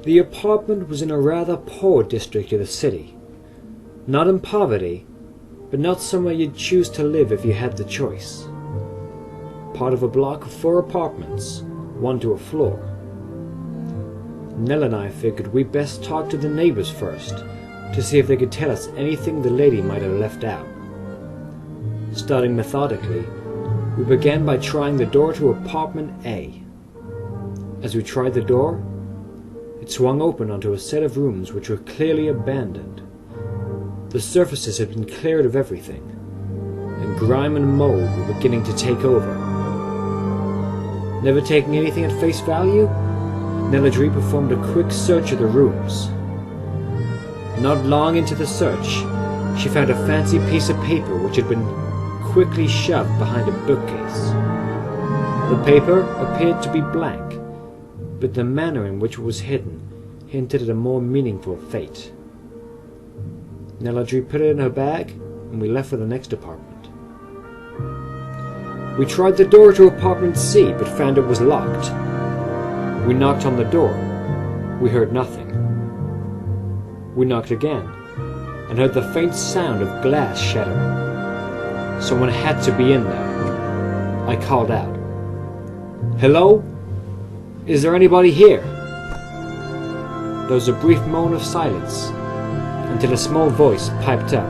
The apartment was in a rather poor district of the city. Not in poverty, but not somewhere you'd choose to live if you had the choice. Part of a block of 4 apartments, 1 to a floor. Nell and I figured we'd best talk to the neighbors first, to see if they could tell us anything the lady might have left out. Starting methodically, we began by trying the door to apartment A. As we tried the door, it swung open onto a set of rooms which were clearly abandoned. The surfaces had been cleared of everything, and grime and mold were beginning to take over. Never taking anything at face value, Nelladry performed a quick search of the rooms. Not long into the search, she found a fancy piece of paper which had been quickly shoved behind a bookcase. The paper appeared to be blank, but the manner in which it was hidden hinted at a more meaningful fate. Nelladry put it in her bag, and we left for the next apartment. We tried the door to apartment C, but found it was locked. We knocked on the door. We heard nothing. We knocked again, and heard the faint sound of glass shattering. Someone had to be in there. I called out, "Hello? Is there anybody here?" There was a brief moan of silence, until a small voice piped up.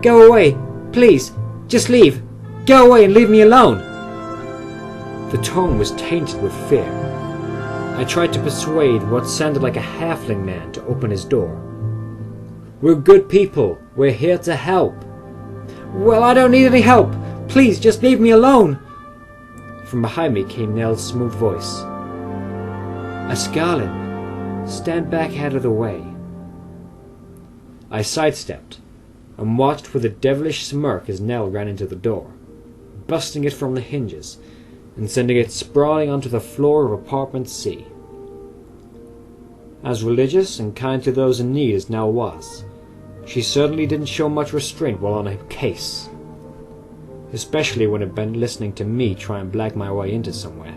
"Go away! Please! Just leave! Go away and leave me alone!" The tone was tainted with fear. I tried to persuade what sounded like a halfling man to open his door. "We're good people. We're here to help." "Well, I don't need any help. Please, just leave me alone." From behind me came Nell's smooth voice. "Aswrathian, stand back out of the way." I sidestepped and watched with a devilish smirk as Nell ran into the door, busting it from the hinges and sending it sprawling onto the floor of apartment C. As religious and kind to those in need as Nell was, she certainly didn't show much restraint while on a case, especially when it meant listening to me try and black my way into somewhere.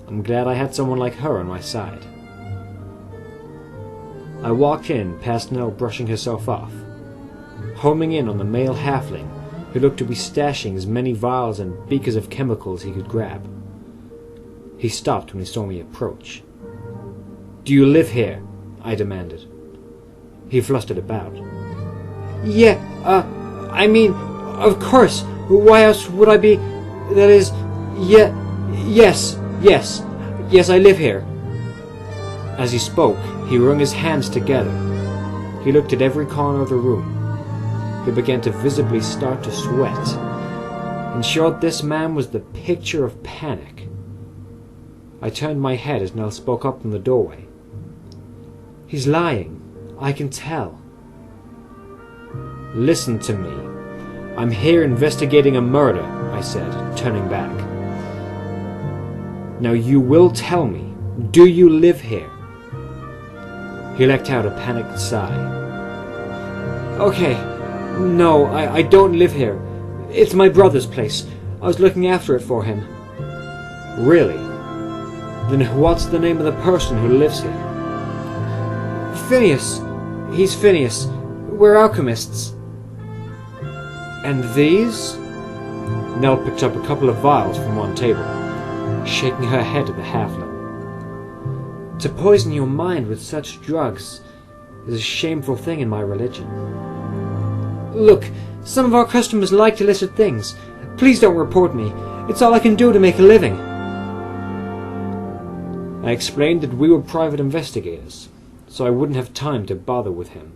I'm glad I had someone like her on my side. I walked in past Nell brushing herself off, homing in on the male halfling who looked to be stashing as many vials and beakers of chemicals he could grab. He stopped when he saw me approach. "Do you live here?" I demanded. He flustered about. "Yeah, I mean, of course. Why else would I be? That is, yes, I live here." As he spoke, he wrung his hands together. He looked at every corner of the room. He began to visibly start to sweat. In short, this man was the picture of panic. I turned my head as Nell spoke up from the doorway. "He's lying. I can tell." "Listen to me. I'm here investigating a murder," I said, turning back. "Now you will tell me, do you live here?" He let out a panicked sigh. "Okay, no, I don't live here. It's my brother's place. I was looking after it for him." "Really? Then what's the name of the person who lives here?" "Phineas. He's Phineas. We're alchemists." "And these?" Nell picked up a couple of vials from one table, shaking her head at the halfling. "To poison your mind with such drugs is a shameful thing in my religion." "Look, some of our customers like illicit things. Please don't report me. It's all I can do to make a living." I explained that we were private investigators, so I wouldn't have time to bother with him,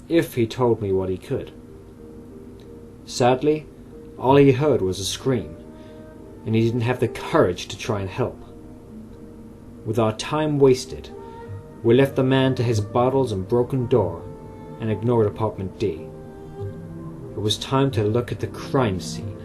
if he told me what he could. Sadly, all he heard was a scream, and he didn't have the courage to try and help. With our time wasted, we left the man to his bottles and broken door, and ignored apartment D. It was time to look at the crime scene.